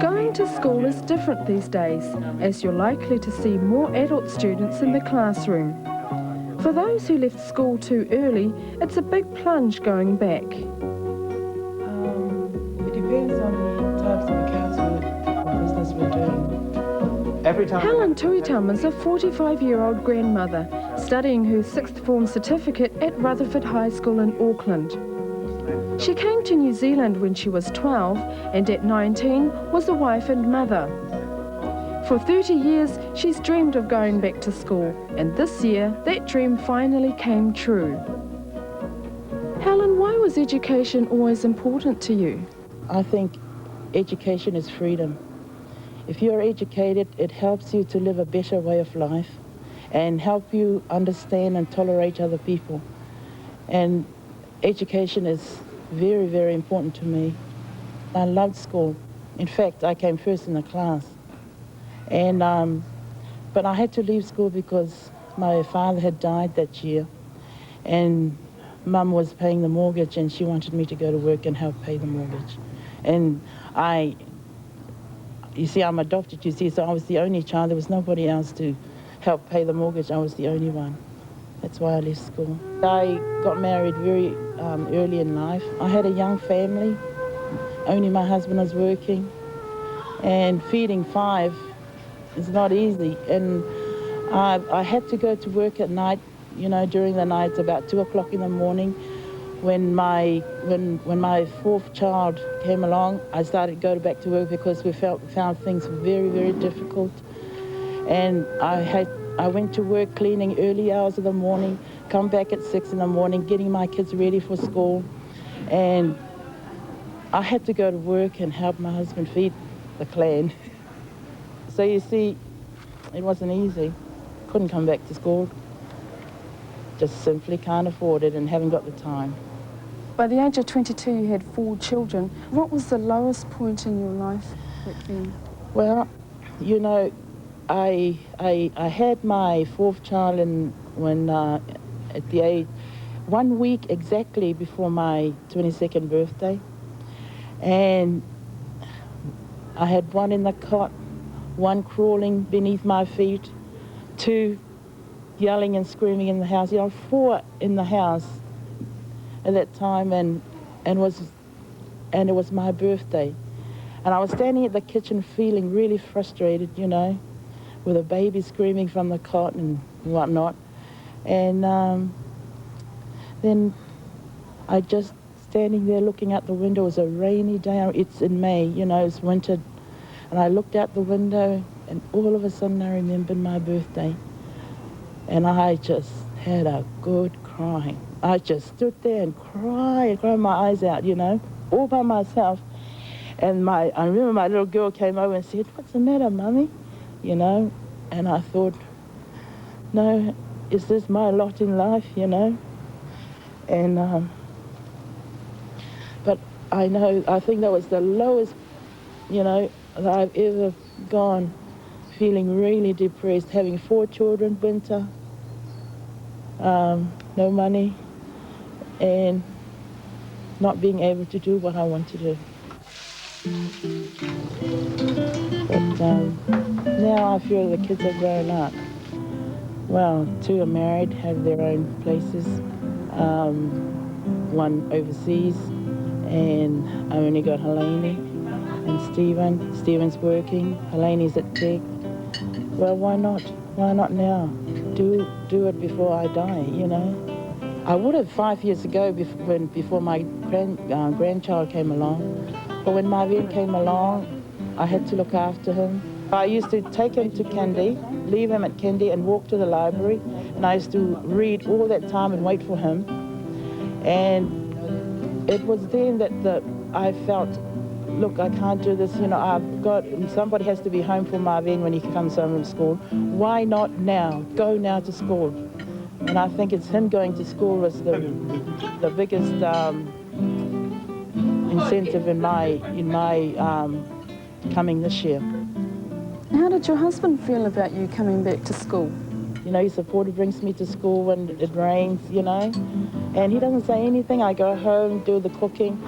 Going to school is different these days, as you're likely to see more adult students in the classroom. For those who left school too early, it's a big plunge going back. It depends on the types of accounts or business we're doing. Helen Tuitama is a 45-year-old grandmother studying her sixth form certificate at Rutherford High School in Auckland. She came to New Zealand when she was 12 and at 19 was a wife and mother. For 30 years, she's dreamed of going back to school, and this year, that dream finally came true. Helen, why was education always important to you? I think education is freedom. If you're educated, it helps you to live a better way of life and help you understand and tolerate other people. And education is very, very important to me. I loved school. In fact, I came first in the class. And, but I had to leave school because my father had died that year, and Mum was paying the mortgage, and she wanted me to go to work and help pay the mortgage. And you see, I'm adopted, you see, so I was the only child. There was nobody else to help pay the mortgage. I was the only one. That's why I left school. I got married very early in life. I had a young family. Only my husband was working. And feeding 5 is not easy. And I had to go to work at night, you know, during the night, about 2 o'clock in the morning. When my 4th child came along, I started to go back to work because we found things very, very difficult. And I went to work cleaning early hours of the morning, come back at 6 in the morning, getting my kids ready for school. And I had to go to work and help my husband feed the clan. So you see, it wasn't easy. Couldn't come back to school. Just simply can't afford it and haven't got the time. By the age of 22, you had 4 children. What was the lowest point in your life back then? Well, you know, I had my 4th child at the age 1 week exactly before my 22nd birthday, and I had 1 in the cot, 1 crawling beneath my feet, 2 yelling and screaming in the house. You know, 4 in the house at that time, and it was my birthday, and I was standing at the kitchen feeling really frustrated, you know, with a baby screaming from the cot and whatnot. And then I just standing there looking out the window. It was a rainy day. It's in May, you know, it's winter. And I looked out the window, and all of a sudden I remembered my birthday. And I just had a good cry. I just stood there and cried my eyes out, you know, all by myself. And I remember my little girl came over and said, "What's the matter, Mummy?" You know, and I thought, no, is this my lot in life, you know? And, but I think that was the lowest, you know, that I've ever gone, feeling really depressed, having 4 children, winter, no money, and not being able to do what I want to do. But now I feel the kids are grown up. Well, 2 are married, have their own places, 1 overseas, and I only got Helen and Stephen. Stephen's working, Helen's at Tech. Well, why not? Why not now? Do it before I die, you know? I would have 5 years ago before my grandchild came along, but when Marvin came along, I had to look after him. I used to take him to Candy, leave him at Candy and walk to the library, and I used to read all that time and wait for him. And it was then that I felt, look, I can't do this, you know, somebody has to be home for Marvin when he comes home from school. Why not now? Go now to school. And I think it's him going to school was the biggest incentive in my coming this year. How did your husband feel about you coming back to school? You know, he supported, brings me to school when it rains, you know, and he doesn't say anything. I go home, do the cooking.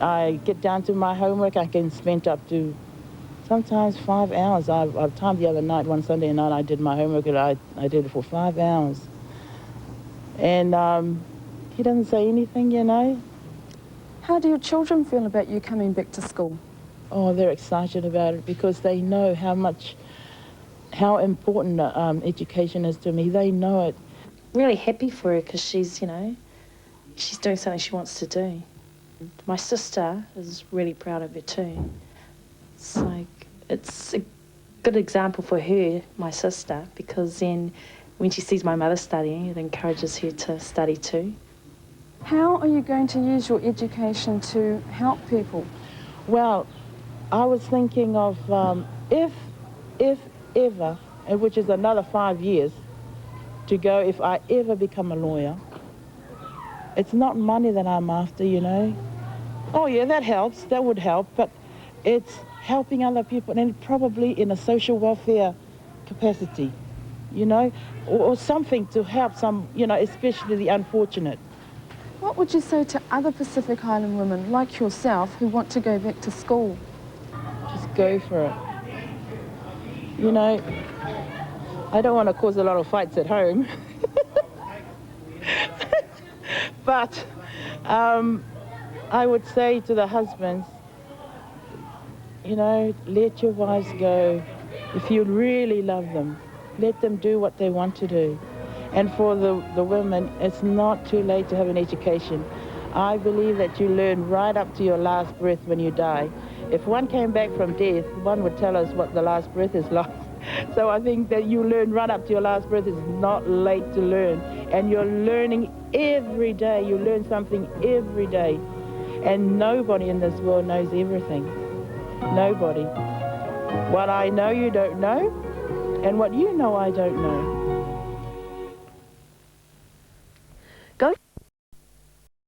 I get down to my homework. I can spend up to Sometimes 5 hours. I've timed the other night, one Sunday night, I did my homework and I did it for 5 hours. And he doesn't say anything, you know. How do your children feel about you coming back to school? Oh, they're excited about it because they know how important education is to me. They know it. Really happy for her because she's, she's doing something she wants to do. My sister is really proud of her too. It's a good example for her, my sister, because then when she sees my mother studying, it encourages her to study too. How are you going to use your education to help people? Well, I was thinking of if ever, and which is another 5 years to go, if I ever become a lawyer. It's not money that I'm after, you know. Oh yeah, that helps, that would help, but it's helping other people, and probably in a social welfare capacity, you know, or something to help some, especially the unfortunate. What would you say to other Pacific Island women like yourself who want to go back to school? Just go for it. You know, I don't want to cause a lot of fights at home, but I would say to the husbands, let your wives go. If you really love them, let them do what they want to do. And for the women, it's not too late to have an education. I believe that you learn right up to your last breath when you die. If one came back from death, one would tell us what the last breath is like. So I think that you learn right up to your last breath. It's not late to learn. And you're learning every day. You learn something every day. And nobody in this world knows everything. Nobody. What I know, you don't know. And what you know, I don't know. Go